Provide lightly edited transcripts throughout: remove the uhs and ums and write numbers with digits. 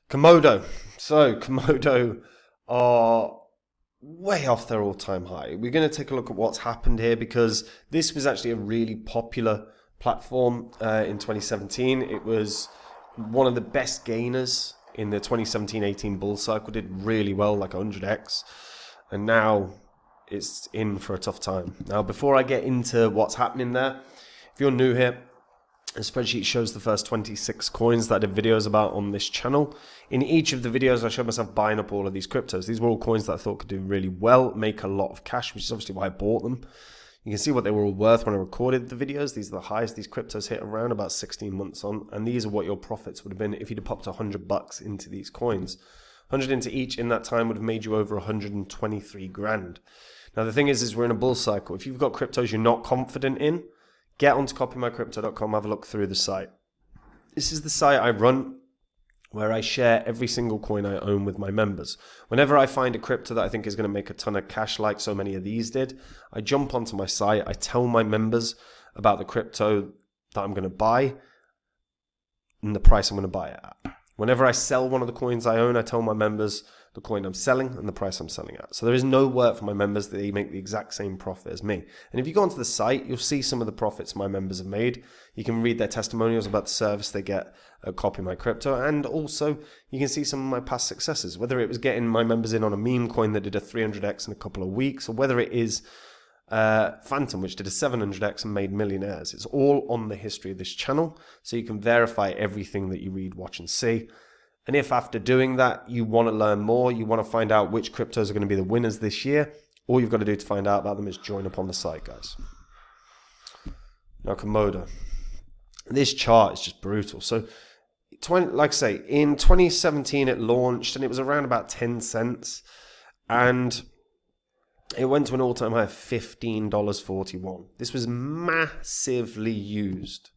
Komodo. So Komodo are way off their all-time high. We're going to take a look at what's happened here because this was actually a really popular platform in 2017. It was one of the best gainers in the 2017-18 bull cycle. Did really well, like 100x, and now it's in for a tough time. Now, before I get into what's happening there, if you're new here, the spreadsheet shows the first 26 coins that I did videos about on this channel. In each of the videos, I showed myself buying up all of these cryptos. These were all coins that I thought could do really well, make a lot of cash, which is obviously why I bought them. You can see what they were all worth when I recorded the videos. These are the highest these cryptos hit around about 16 months on. And these are what your profits would have been if you'd have popped $100 into these coins. 100 into each in that time would have made you over 123 grand. Now, the thing is we're in a bull cycle. If you've got cryptos you're not confident in, get onto copymycrypto.com, have a look through the site. This is the site I run where I share every single coin I own with my members. Whenever I find a crypto that I think is going to make a ton of cash like so many of these did, I jump onto my site, I tell my members about the crypto that I'm going to buy and the price I'm going to buy it at. Whenever I sell one of the coins I own, I tell my members the coin I'm selling and the price I'm selling at. So there is no work for my members. They make the exact same profit as me. And if you go onto the site, you'll see some of the profits my members have made. You can read their testimonials about the service they get at Copy My Crypto. And also, you can see some of my past successes, whether it was getting my members in on a meme coin that did a 300x in a couple of weeks, or whether it is Phantom, which did a 700x and made millionaires. It's all on the history of this channel, so you can verify everything that you read, watch, and see. And if after doing that you want to learn more, you want to find out which cryptos are going to be the winners this year, all you've got to do to find out about them is join up on the site, guys. Now, Komodo. This chart is just brutal. So, like I say, in 2017 it launched and it was around about 10 cents. And it went to an all-time high of $15.41. This was massively used.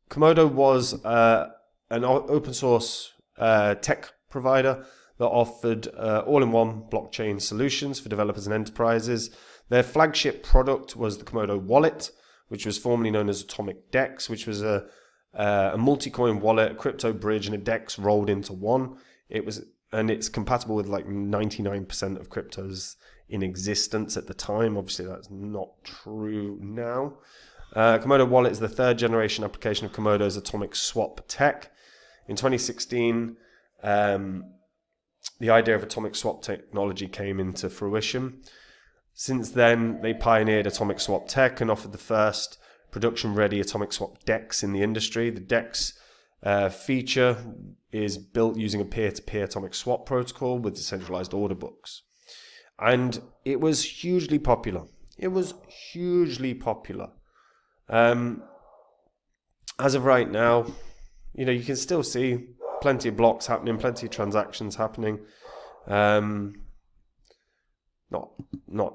Komodo was an open source tech provider that offered all-in-one blockchain solutions for developers and enterprises. Their flagship product was the Komodo wallet, which was formerly known as Atomic Dex, which was a multi-coin wallet, a crypto bridge, and a DEX rolled into one. It's compatible with like 99% of cryptos in existence at the time. Obviously, that's not true now. Komodo Wallet is the third generation application of Komodo's atomic swap tech. In 2016, the idea of atomic swap technology came into fruition. Since then, they pioneered atomic swap tech and offered the first production-ready atomic swap DEX in the industry. The DEX feature is built using a peer-to-peer atomic swap protocol with decentralized order books. And it was hugely popular. As of right now, you can still see plenty of blocks happening, plenty of transactions happening. Not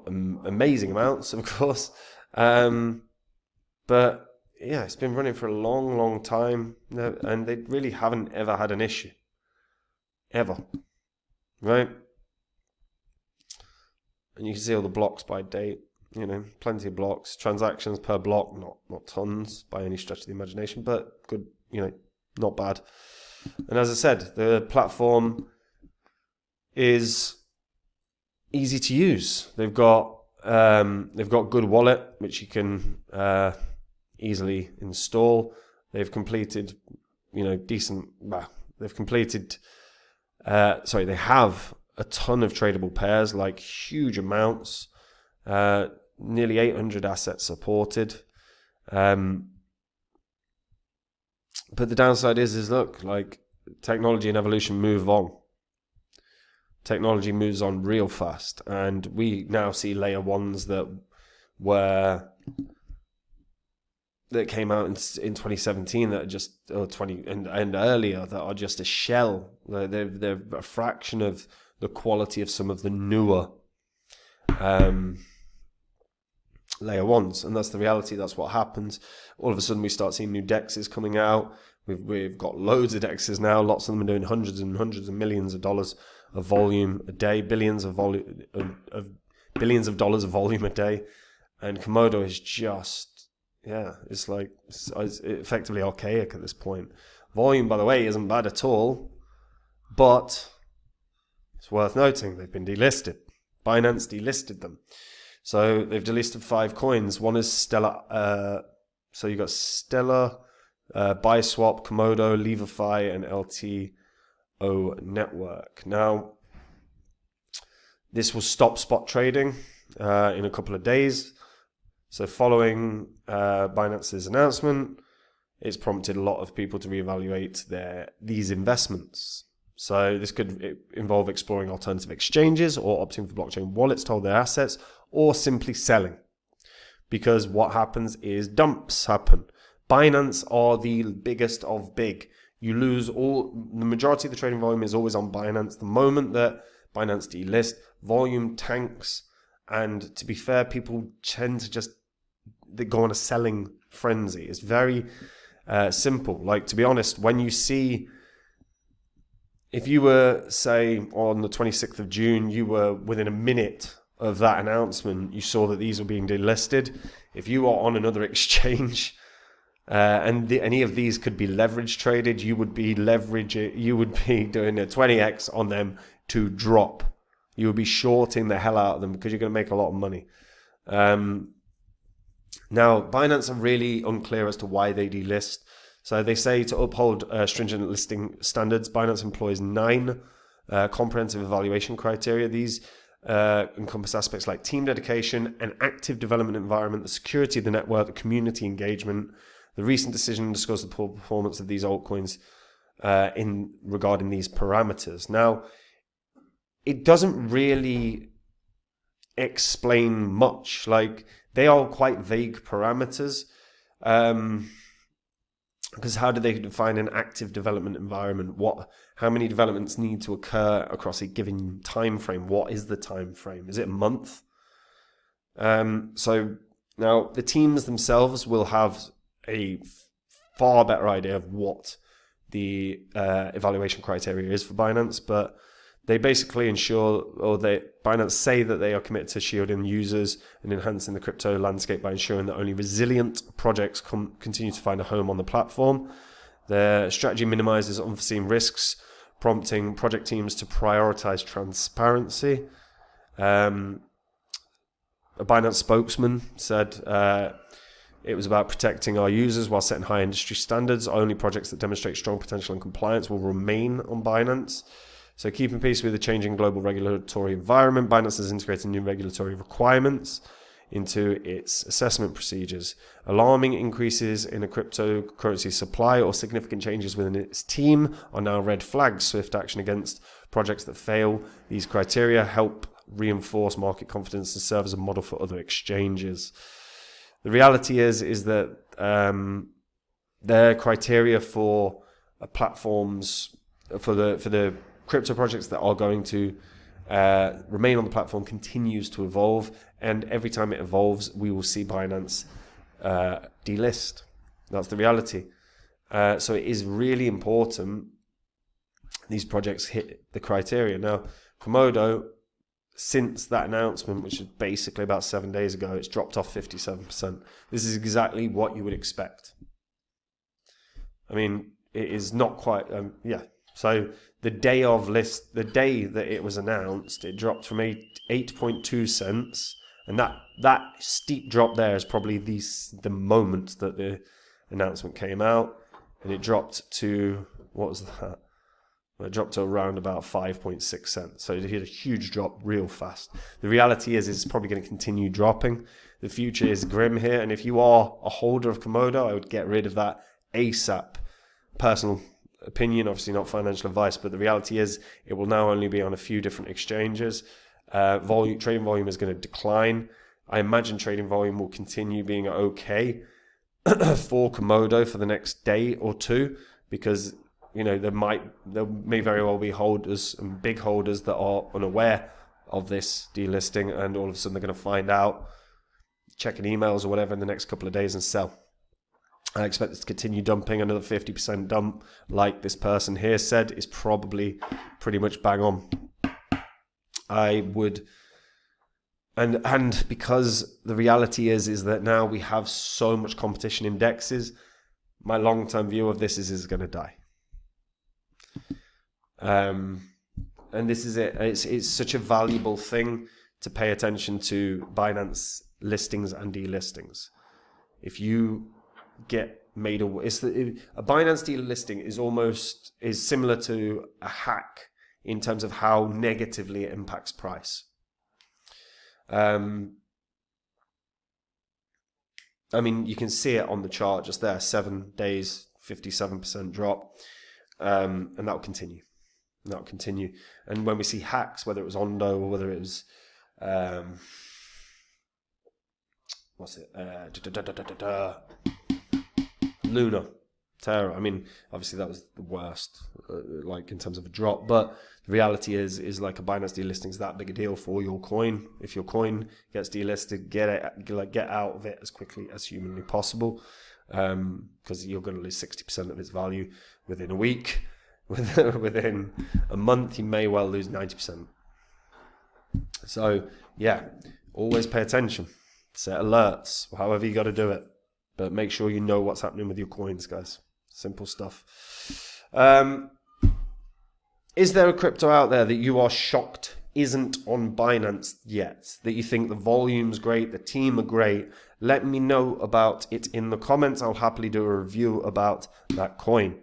amazing amounts, of course. But yeah, it's been running for a long, long time, and they really haven't ever had an issue. Ever. Right? And you can see all the blocks by date. Plenty of blocks, transactions per block, not tons by any stretch of the imagination, but good, not bad. And as I said, the platform is easy to use. They've got good wallet, which you can easily install. They've completed, they have a ton of tradable pairs, like huge amounts. Nearly 800 assets supported. But the downside is look, like technology and evolution move on. Technology moves on real fast, and we now see layer ones that came out in 2017 that are just 20 and earlier that are just a shell. They're a fraction of the quality of some of the newer layer ones, and that's the reality. That's what happens. All of a sudden we start seeing new dexes coming out. We've got loads of dexes now. Lots of them are doing hundreds and hundreds of millions of dollars of volume a day, billions of dollars of volume a day. And Komodo is just it's effectively archaic at this point. Volume, by the way, isn't bad at all, but it's worth noting they've been delisted. Binance delisted them. So they've delisted 5 coins. One is Stellar. So you got Stellar, Biswap, Komodo, Leverify, and LTO Network. Now, this will stop spot trading in a couple of days. So following Binance's announcement, it's prompted a lot of people to reevaluate these investments. So this could involve exploring alternative exchanges or opting for blockchain wallets to hold their assets, or simply selling. Because what happens is dumps happen. Binance are the biggest of big. You lose the majority of the trading volume is always on Binance. The moment that Binance delist, volume tanks. And to be fair, people tend to they go on a selling frenzy. It's very simple. Like, to be honest, when you see, if you were, say, on the 26th of June, you were within a minute of that announcement, you saw that these were being delisted. If you are on another exchange and any of these could be leverage traded, you would be doing a 20x on them to drop. You would be shorting the hell out of them because you're going to make a lot of money. Now, Binance are really unclear as to why they delist. So they say to uphold stringent listing standards, Binance employs 9 comprehensive evaluation criteria. These encompass aspects like team dedication, an active development environment, the security of the network, the community engagement. The recent decision discussed the poor performance of these altcoins regarding these parameters. Now, it doesn't really explain much. Like, they are quite vague parameters. Because how do they define an active development environment? How many developments need to occur across a given time frame? What is the time frame? Is it a month? So now the teams themselves will have a far better idea of what the evaluation criteria is for Binance, but they basically Binance say that they are committed to shielding users and enhancing the crypto landscape by ensuring that only resilient projects continue to find a home on the platform. Their strategy minimizes unforeseen risks, prompting project teams to prioritize transparency. A Binance spokesman said it was about protecting our users while setting high industry standards. Only projects that demonstrate strong potential and compliance will remain on Binance. So keeping pace with the changing global regulatory environment, Binance has integrated new regulatory requirements into its assessment procedures. Alarming increases in a cryptocurrency supply or significant changes within its team are now red flags. Swift action against projects that fail these criteria help reinforce market confidence and serve as a model for other exchanges. The reality is that their criteria for platforms for the crypto projects that are going to remain on the platform continues to evolve, and every time it evolves, we will see Binance delist. That's the reality. So it is really important these projects hit the criteria. Now, Komodo, since that announcement, which is basically about 7 days ago, it's dropped off 57%. This is exactly what you would expect. I mean, it is not quite, So the day that it was announced, it dropped from 8.2 cents, and that steep drop there is probably the moment that the announcement came out, and it dropped to, what was that? Well, it dropped to around about 5.6 cents. So it hit a huge drop real fast. The reality is it's probably going to continue dropping. The future is grim here, and if you are a holder of Komodo, I would get rid of that ASAP. Personal opinion, obviously not financial advice, but the reality is it will now only be on a few different exchanges. Trading volume is going to decline. I imagine trading volume will continue being okay for Komodo for the next day or two, because there may very well be holders and big holders that are unaware of this delisting, and all of a sudden they're going to find out, checking emails or whatever in the next couple of days, and sell. I expect this to continue dumping. Another 50% dump, like this person here said, is probably pretty much bang on. I would, and because the reality is that now we have so much competition in dexes, my long-term view of this is going to die. And this is it. It's such a valuable thing to pay attention to Binance listings and delistings. If you get made aware, a Binance delisting is similar to a hack in terms of how negatively it impacts price. I mean, you can see it on the chart just there, 7 days, 57% drop, and that will continue. That'll continue. And when we see hacks, whether it was Ondo or whether it was Luna, Terra. I mean, obviously that was the worst, like in terms of a drop. But the reality is like a Binance delisting is that big a deal for your coin. If your coin gets delisted, get out of it as quickly as humanly possible, because you're going to lose 60% of its value within a week. Within a month, you may well lose 90%. So yeah, always pay attention. Set alerts, however you got to do it. But make sure you know what's happening with your coins, guys. Simple stuff. Is there a crypto out there that you are shocked isn't on Binance yet? That you think the volume's great, the team are great? Let me know about it in the comments. I'll happily do a review about that coin.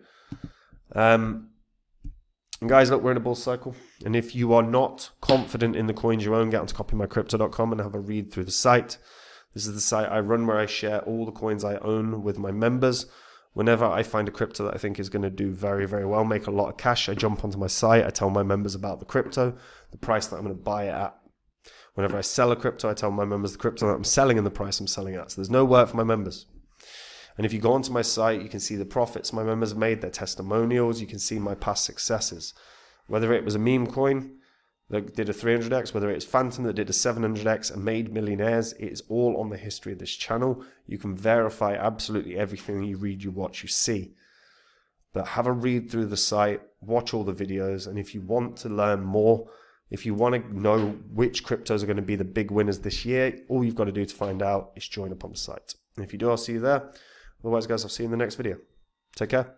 And guys, look, we're in a bull cycle. And if you are not confident in the coins you own, get onto copymycrypto.com and have a read through the site. This is the site I run where I share all the coins I own with my members. Whenever I find a crypto that I think is going to do very, very well, make a lot of cash, I jump onto my site. I tell my members about the crypto, the price that I'm going to buy it at. Whenever I sell a crypto, I tell my members the crypto that I'm selling and the price I'm selling at. So there's no work for my members. And if you go onto my site, you can see the profits my members have made, their testimonials. You can see my past successes. Whether it was a meme coin that did a 300x, whether it's Phantom that did a 700x and made millionaires, it is all on the history of this channel. You can verify absolutely everything you read, you watch, you see. But have a read through the site, watch all the videos, and if you want to learn more, if you want to know which cryptos are going to be the big winners this year, all you've got to do to find out is join up on the site. And if you do, I'll see you there. Otherwise, guys, I'll see you in the next video. Take care.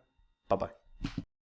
Bye-bye.